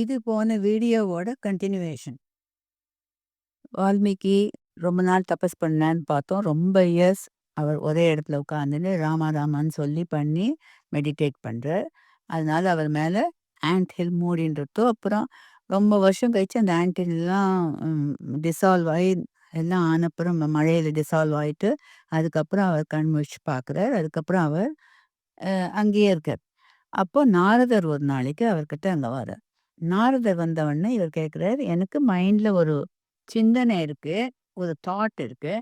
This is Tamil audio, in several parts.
இது போன வீடியோவோட கன்டினியூவேஷன். வால்மீகி ரொம்ப நாள் தபஸ் பண்ணான்னு பார்த்தோம். ரொம்ப இயர்ஸ் அவர் ஒரே இடத்துல உட்காந்துன்னு ராமா ராமான்னு சொல்லி பண்ணி மெடிடேட் பண்றார். அதனால அவர் மேல ஆண்ட் ஹில் மூடின்றதோ, அப்புறம் ரொம்ப வருஷம் கழிச்சு அந்த ஆண்ட் ஹில்லாம் டிசால்வ் ஆகி எல்லாம் ஆனப்புறம் மழையில டிசால்வ் ஆயிட்டு, அதுக்கப்புறம் அவர் கண் முழிச்சு பார்க்குறார். அதுக்கப்புறம் அவர் அங்கேயே இருக்கார். அப்போ நாரதர் ஒரு நாளைக்கு அவர்கிட்ட அங்க வரார். நாரதர் வந்தவுடனே இவர் கேட்குறார், எனக்கு மைண்ட்ல ஒரு சிந்தனை இருக்கு. ஒரு தாட் இருக்கு.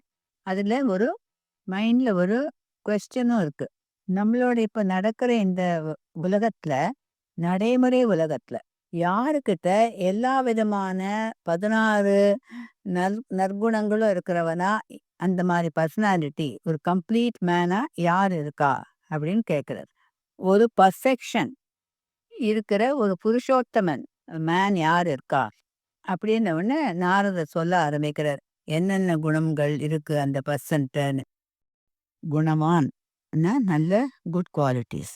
அதுல ஒரு மைண்ட்ல ஒரு கொஸ்டினும் இருக்கு. நம்மளோட இப்ப நடக்கிற இந்த உலகத்துல, நடைமுறை உலகத்துல யாருக்கிட்ட எல்லா விதமான 16 நற்குணங்களும் இருக்கிறவனா, அந்த மாரி பர்சனாலிட்டி ஒரு கம்ப்ளீட் மேனா யார் இருக்கா? அப்படின்னு கேட்குறார். ஒரு பர்ஃபெக்ஷன் இருக்கிற ஒரு புருஷோத்தமன் மேன் யார் இருக்கா? அப்படின்ன உடனே நாரதர் சொல்ல ஆரம்பிக்கிறார். என்னென்ன குணங்கள் இருக்கு அந்த பர்சன்ட்டன்னு. குணவான் நல்ல குட் குவாலிட்டிஸ்.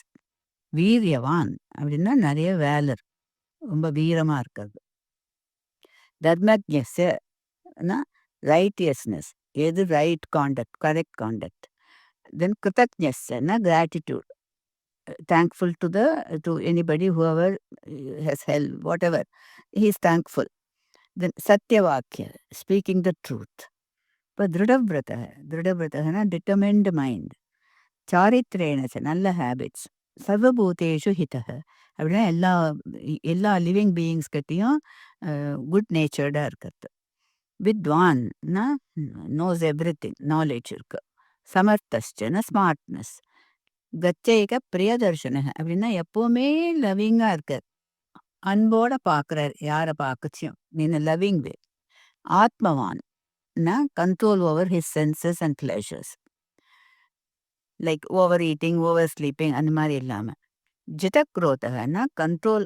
வீரியவான் அப்படின்னா நிறைய வேலர், ரொம்ப வீரமா இருக்கிறது. தர்மஜ்ஞஸ்னா ரைட்டியஸ்னஸ், எது right conduct, correct conduct. Then கிருதஜ்ஞஸ்னா gratitude, thankful to anybody whoever has helped, whatever he is thankful. Then satyavakya, speaking the truth. But dridavratah determined mind. Charitrenacha, நல்ல habits. சர்வபூதேஷு ஹிதஹ அப்படின்னா எல்லா லிவிங் பீயிங்ஸ் கிட்டையும் குட் நேச்சர்டாக இருக்கிறது. வித்வான்னா நோஸ் எவ்ரி திங், நாலேஜ் இருக்கு. சமர்த்தஸ்டன ஸ்மார்ட்னஸ். கச்சைக பிரியதர்ஷன அப்படின்னா எப்பவுமே லவ்விங்கா இருக்கார், அன்போட பார்க்குறார் யாரை பார்க்கச்சியும் நீ லவ்விங் வே. ஆத்மவான் control over his senses and pleasures, like over eating, over sleeping அந்த மாதிரி இல்லாமல். ஜிதக்ரோதகன்னா கண்ட்ரோல்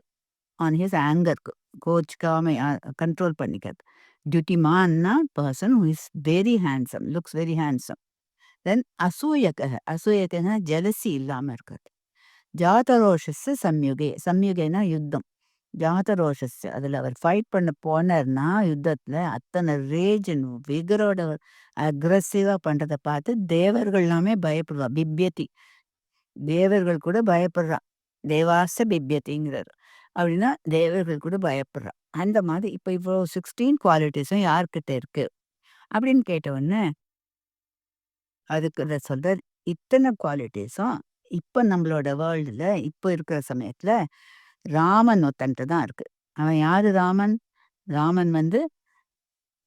ஆன் ஹிஸ் ஆங்கருக்கு, கோச்சிக்காம கண்ட்ரோல் பண்ணிக்கிறது. டியூட்டிமான்னா person who is very handsome, looks very handsome. Then அசூயக்கன்னா ஜெலசி இல்லாமல் இருக்கிறது. ஜாதரோஷஸ் சம்யுகேனா யுத்தம். ஜாதரோஷஸ் அதில் அவர் ஃபைட் பண்ண போனார்னா யுத்தத்தில் அத்தனை ரேஜ் அண்ட் விகரோட அக்ரெசிவாக பண்ணுறதை பார்த்து தேவர்கள் எல்லாமே பயப்படுவா. பிப்யதி, தேவர்கள் கூட பயப்படுறா. தேவாச பிப்யதிங்கிறார். அப்படின்னா தேவர்கள் கூட பயப்படுறா. அந்த மாதிரி இப்போ இவ்வளோ 16 குவாலிட்டிஸும் யார்கிட்ட இருக்கு அப்படின்னு கேட்டவுடனே அதுக்கு சொல்ற இத்தனை குவாலிட்டிஸும் இப்போ நம்மளோட வேர்ல்டில் இப்போ இருக்கிற சமயத்தில் ராமன் ஒருத்தன்ட்டு தான் இருக்கு. அவன் யாரு ராமன்? ராமன்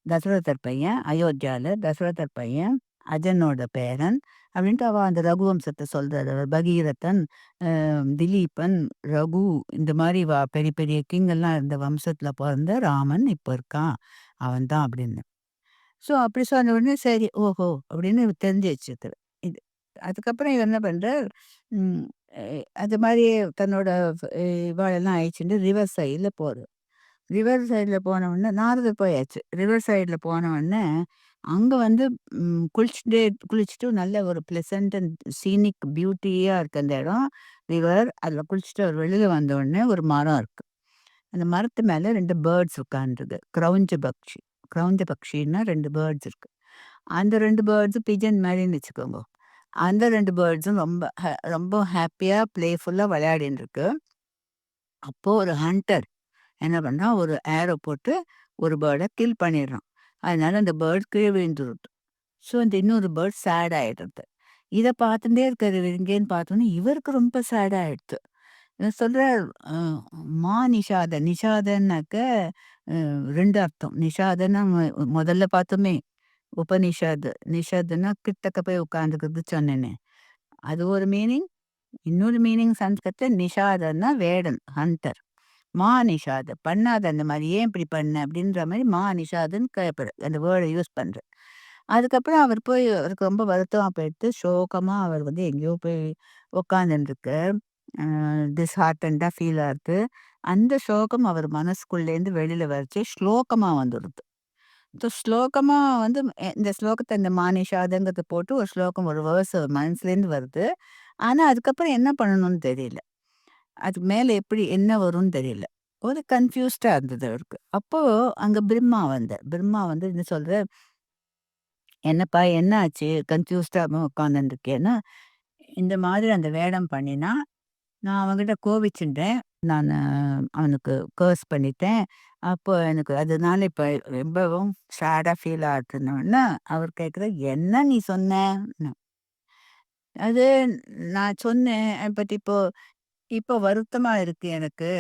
தசரதர் பையன், அயோத்தியாவில் தசரதர் பையன், அஜனோட பேரன் அப்படின்ட்டு அவள் அந்த ரகுவம்சத்தை சொல்றாரு. பகீரதன், திலீபன், ரகு இந்த மாதிரி பெரிய பெரிய கிங்கெல்லாம் இருந்த வம்சத்தில் பிறந்த ராமன் இப்போ இருக்கான், அவன் தான் அப்படின்னு. ஸோ அப்படி சொன்ன உடனே சரி ஓஹோ அப்படின்னு தெரிஞ்சு வச்சுருக்குது இது. அதுக்கப்புறம் இவர் என்ன பண்ணுறார், அது மாதிரி தன்னோட இவாளெல்லாம் அழிச்சுட்டு ரிவர் சைடில் போகிறது. ரிவர் சைடில் போன உடனே நாரதர் போயாச்சு. ரிவர் சைடில் போன உடனே அங்கே குளிச்சுட்டு நல்ல ஒரு ப்ளசண்ட் அண்ட் சீனிக் பியூட்டியாக இருக்குது அந்த இடம். ரிவர் அதில் குளிச்சுட்டு அவர் வெளியில் வந்த உடனே ஒரு மரம் இருக்குது. அந்த மரத்து மேலே 2 பேர்ட்ஸ் உட்காந்துருக்கு. கிரௌஞ்ச பக்ஷின்னா 2 பேர்ட்ஸ் இருக்கு. அந்த 2 பேர்ட்ஸும் பிஜன் மாதிரின்னு வச்சுக்கோங்க. அந்த 2 பேர்ட்ஸும் ரொம்ப ஹாப்பியாக பிளேஃபுல்லாக விளையாடின்னு இருக்கு. அப்போது ஒரு ஹண்டர் என்ன பண்ணா, ஒரு ஏரோ போட்டு ஒரு பேர்டை கில் பண்ணிடுறான். அதனால அந்த பேர்ட் கீழே விழுந்துருது. ஸோ அந்த இன்னொரு பேர்ட் சேட் ஆகிடுறது. இதை பார்த்துட்டே இருக்காரு. இங்கேன்னு பார்த்தோன்னே இவருக்கு ரொம்ப சேட் ஆகிடுது. சொல்கிறார், மா நிஷாதன்னாக்க 2 அர்த்தம். நிஷாதன்னா முதல்ல பார்த்தோமே உபனிஷாத், நிஷாதுன்னா கிட்டக்க போய் உட்காந்துக்கிறது சொன்னேனே, அது ஒரு மீனிங். இன்னொரு மீனிங் சம்ஸ்கிருதத்தில் நிஷாதன்னா வேடன், ஹண்டர். மா நிஷாது பண்ணாத, அந்த மாதிரி ஏன் இப்படி பண்ண அப்படின்ற மாதிரி மா நிஷாதுன்னு கேட்பது, அந்த வேர்டை யூஸ் பண்ணுறது. அதுக்கப்புறம் அவருக்கு ரொம்ப வருத்தமாக போயிடுத்து. சோகமாக அவர் எங்கேயோ போய் உட்காந்துருக்கு. டிஸ்ஹார்ட்டண்டாக ஃபீல் ஆகுது. அந்த சோகம் அவர் மனசுக்குள்ளேருந்து வெளியில் வரைச்சி ஸ்லோகமாக வந்துடுது. ஸோ ஸ்லோகமாக இந்த ஸ்லோகத்தை இந்த மானிஷாதுங்கிறத போட்டு ஒரு ஸ்லோகம், ஒரு வேர்ஸ் மனசுலேருந்து வருது. ஆனால் அதுக்கப்புறம் என்ன பண்ணணும்னு தெரியல. அதுக்கு மேலே எப்படி என்ன வரும்னு தெரியல. ஒரு கன்ஃப்யூஸ்டா இருந்தது அவருக்கு. அப்போ அங்க பிரம்மா வந்து என்ன சொல்றாரு, "என்னப்பா என்ன ஆச்சு? கன்ஃப்யூஸ்டாம உட்காந்துருக்கேன்னா, இந்த மாதிரி அந்த வேடம் பண்ணினா, நான் அவன்கிட்ட கோவிச்சுட்டேன். நானு அவனுக்கு கர்ஸ் பண்ணிட்டேன். அப்போ எனக்கு அதனால இப்ப ரொம்பவும் சேடா ஃபீல் ஆகுதுன்னோனே, அவர் கேட்குறார், "என்ன நீ சொன்ன?" அது நான் சொன்னேன். பட் இப்போ இப்போ வருத்தமா இருக்கு எனக்கு.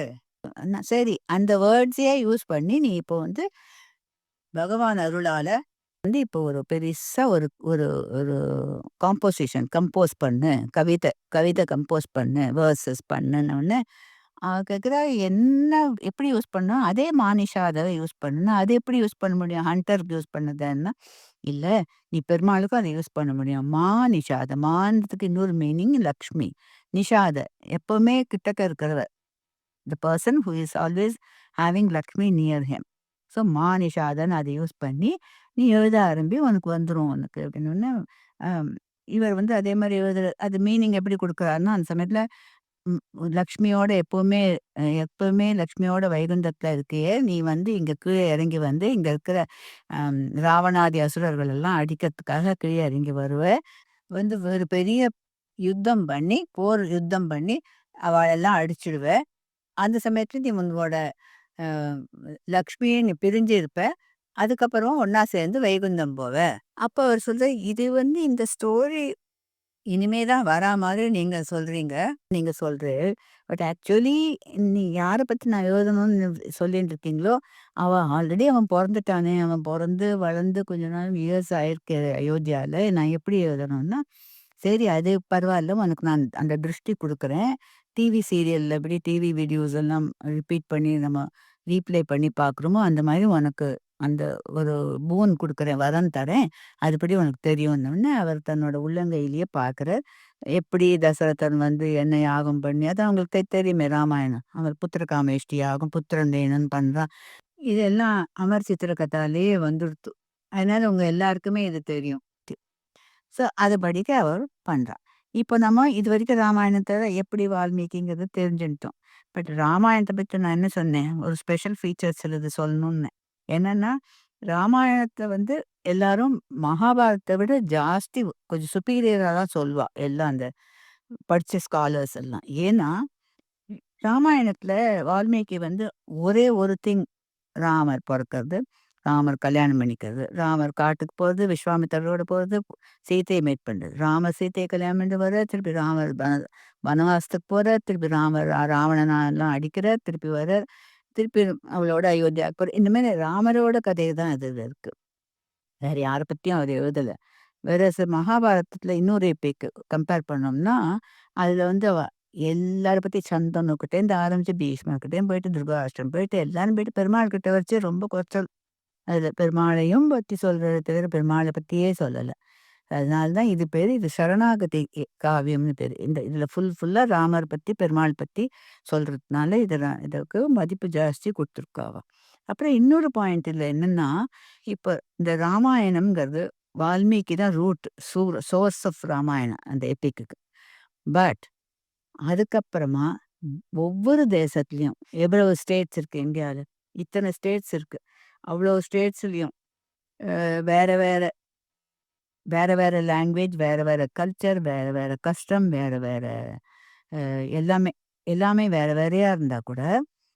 சரி அந்த வேர்ட்ஸயே யூஸ் பண்ணி நீ இப்போ வந்து பகவான் அருளால வந்து இப்போ ஒரு பெரிசா ஒரு ஒரு ஒரு கம்போஸ் பண்ணு. கவிதை கம்போஸ் பண்ணு. வெர்சஸ் பண்ணுனோனே, அவ கேட்கிறா, "என்ன எப்படி யூஸ் பண்ணணும்? அதே மானிஷா அத யூஸ் பண்ணணும். அது எப்படி யூஸ் பண்ண முடியும்? ஹண்டருக்கு யூஸ் பண்ணதுன்னா?" "இல்ல, நீ பெருமாளுக்கும் அத யூஸ் பண்ண முடியும். நிஷாத. மான்றதுக்கு இன்னொரு மீனிங் லக்ஷ்மி. நிஷாத எப்பவுமே கிட்டக்க இருக்கிறவ. The person who is always having Lakshmi near him. So நிஷாதன்னு அத யூஸ் பண்ணி, நீ எழுத ஆரம்பி உனக்கு வந்துரும் உனக்கு." அப்படின்னோனே, அம் இவர் வந்து அதே மாரி அது மீனிங் எப்படி குடுக்குறாருன்னா, அந்த சமயத்துல ம் லக்ஷ்மியோட எப்பவுமே லக்ஷ்மியோட வைகுந்தத்துல இருக்கியே, நீ வந்து இங்க கீழ இறங்கி வந்து இங்க இருக்கிற ராவணாதி அசுரர்கள் எல்லாம் அடிக்கிறதுக்காக கீழ இறங்கி வருவ. வந்து ஒரு பெரிய போர் யுத்தம் பண்ணி அவளெல்லாம் அடிச்சுடுவ. அந்த சமயத்துல நீ உன்னோட அ லக்ஷ்மிய நீ பிரிஞ்சு இருப்ப. அதுக்கப்புறம் ஒண்ணா சேர்ந்து வைகுந்தம் போவ. அப்ப அவர் சொல்றாரு, "இது வந்து இந்த ஸ்டோரி இனிமே தான் வரா மாதிரி நீங்க சொல்றீங்க. நீங்க சொல்றது. பட் ஆக்சுவலி நீ யார பத்தி நான் எழுதணும்னு சொல்லிட்டு இருக்கீங்களோ, அவன் பொறந்துட்டானே! அவன் பொறந்து, வளர்ந்து கொஞ்ச நாள் இயர்ஸ் ஆயிருக்கு அயோத்தியால. நான் எப்படி எழுதணும்னா, சரி அது பரவால்ல. உனக்கு நான் அந்த திருஷ்டி குடுக்குறேன். டிவி சீரியல்ல எப்படி டிவி வீடியோஸ் எல்லாம் ரிப்பீட் பண்ணி நம்ம ரீப்ளே பண்ணி பார்க்குறோமோ, அந்த மாரி உனக்கு அந்த ஒரு பூன் குடுக்குறேன், வரம் தரேன். அதுபடி உனக்கு தெரியும்னோனே, அவர் தன்னோட உள்ளங்கையிலேயே பார்க்குறார். எப்படி தசரதன் வந்து என்ன யாகம் பண்ணி அது அவங்களுக்கு தெரியுமே ராமாயணம். அவர் புத்திர காமேஷ்டி யாகம், புத்திரன் வேணும்னு பண்றான். இதெல்லாம் அமர் சித்திர கதாலயே வந்துடுத்து. அதனால உங்க எல்லாருக்குமே இது தெரியும். ஸோ அதுபடிக்கு அவர் பண்றா. இப்போ நம்ம இதுவரைக்கும் ராமாயணத்த எப்படி வால்மீகிங்கிறது தெரிஞ்சுன்ட்டோம். பட் ராமாயணத்த பத்தி நான் என்ன சொன்னேன்? ஒரு ஸ்பெஷல் ஃபீச்சர்ஸ் சிலது சொல்லணும்னேன். என்னன்னா, ராமாயணத்த வந்து எல்லாரும் மகாபாரதத்த விட ஜாஸ்தி கொஞ்சம் சுப்பீரியரா தான் சொல்வா. எல்லாம் அந்த படிச்ச ஸ்காலர்ஸ் எல்லாம். ஏன்னா, ராமாயணத்துல வால்மீகி வந்து ஒரே ஒரு திங் ராமர் பொறக்கறது, ராமர் கல்யாணம் பண்ணிக்கிறது, ராமர் காட்டுக்கு போறது, விஸ்வாமித்திரரோட போறது, சீதைய மீட் பண்றது. ராமர் சீதைய கல்யாணம் பண்ணிட்டு வர்றார், திருப்பி ராமர் வனவாசத்துக்கு போறார், திருப்பி ராமர் ராவணன எல்லாம் அடிக்கிறார், திருப்பி வர்றார், திருப்பி அவளோட அயோத்தியாவுக்கு போறார். இந்த மாரி ராமரோட கதை தான் இதுல இருக்கு. வேற யார பத்தியும் அவர் எழுதல. வேறஸ் மகாபாரதத்துல இன்னொரு எபிக் கம்பேர் பண்ணோம்னா, அதுல வந்து எல்லார பத்தி சந்தனுகிட்டேருந்து ஆரம்பிச்சு பீஷ்மர்கிட்டயும் போயிட்டு, திருதராஷ்டிரன் போயிட்டு, எல்லாரும் போயிட்டு பெருமாள் கிட்ட வச்சு ரொம்ப குறைச்சல். அதுல பெருமாளையும் பத்தி சொல்றத தவிர பெருமாள பத்தியே சொல்லல. அதனால தான் இது சரணாகதி காவியம்னு பேரு. இதுல ஃபுல்லா ராமர் பத்தி, பெருமாள் பத்தி சொல்றதுனால இதுக்கு மதிப்பு ஜாஸ்தி குடுத்துருக்கா அவ. அப்புறம் இன்னொரு பாயிண்ட் இதுல என்னன்னா, இப்ப இந்த ராமாயணம்ங்கிறது வால்மீகி தான் சோர்ஸ் ஆஃப் ராமாயணம் அந்த எபிக்குக்கு. பட் அதுக்கப்புறமா ஒவ்வொரு தேசத்துலயும் எவ்வளவு ஸ்டேட்ஸ் இருக்கு இந்தியால? இத்தன ஸ்டேட்ஸ் இருக்கு. அவ்வளோ ஸ்டேட்ஸ்லயும் வேற வேற வேற வேற லாங்குவேஜ், வேற வேற கல்ச்சர், வேற வேற கஸ்டம், வேற வேற எல்லாமே எல்லாமே வேற வேறையா இருந்தா கூட,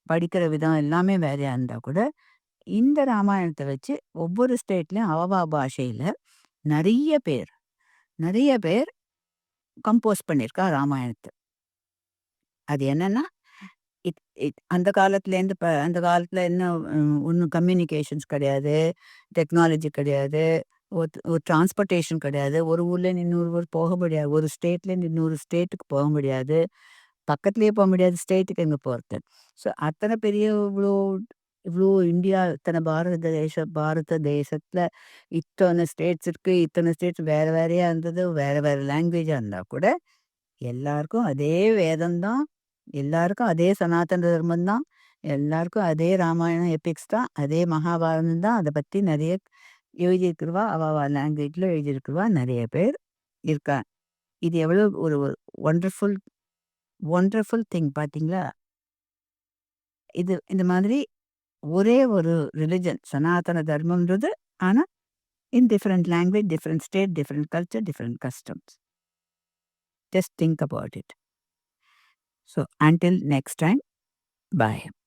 படிக்கிற விதம் எல்லாமே வேறையா இருந்தா கூட, இந்த ராமாயணத்த வச்சு ஒவ்வொரு ஸ்டேட்லயும் அவவா பாஷையில நெறைய பேர் நெறைய பேர் கம்போஸ் பண்ணியிருக்கா ராமாயணத்த. அது என்னன்னா, இட் இட் அந்த காலத்துலேருந்து அந்த காலத்துல என்ன ஒண்ணும் கம்யூனிகேஷன்ஸ் கிடையாது. டெக்னாலஜி கிடையாது. ஒரு டிரான்ஸ்போர்ட்டேஷன் கிடையாது. ஒரு ஊர்லேருந்து இன்னொரு ஊர் போக முடியாது. ஒரு ஸ்டேட்லேருந்து இன்னொரு ஸ்டேட்டுக்கு போக முடியாது. பக்கத்திலேயே போ முடியாது. ஸ்டேட்டுக்கு எங்க போறது? ஸோ அத்தன பெரிய இவ்ளோ இவ்ளோ இந்தியா இத்தன பாரத தேசத்துல இத்தன ஸ்டேட்ஸ் இருக்கு. இத்தன ஸ்டேட்ஸ் வேற வேறையா இருந்தது. வேற வேற லாங்குவேஜா இருந்தா கூட எல்லாருக்கும் அதே வேதம் தான். எல்லாருக்கும் அதே சனாதன தர்மம் தான். எல்லாருக்கும் அதே ராமாயணம் எபிக்ஸ் தான். அதே மகாபாரதம் தான். அத பத்தி நெறைய எழுதியிருக்கிறவா, அவ லாங்குவேஜ்ல எழுதியிருக்கிறவா நெறைய பேர் இருக்கா. இது எவ்வளோ ஒரு ஒண்டர்ஃபுல் ஒண்டர்ஃபுல் திங் பார்த்தீங்களா? இந்த மாதிரி ஒரே ஒரு ரிலிஜன் சனாதன தர்மம்ன்றது. ஆனா இன் different language, different state, different culture, different customs. Just think about it. So until next time, bye.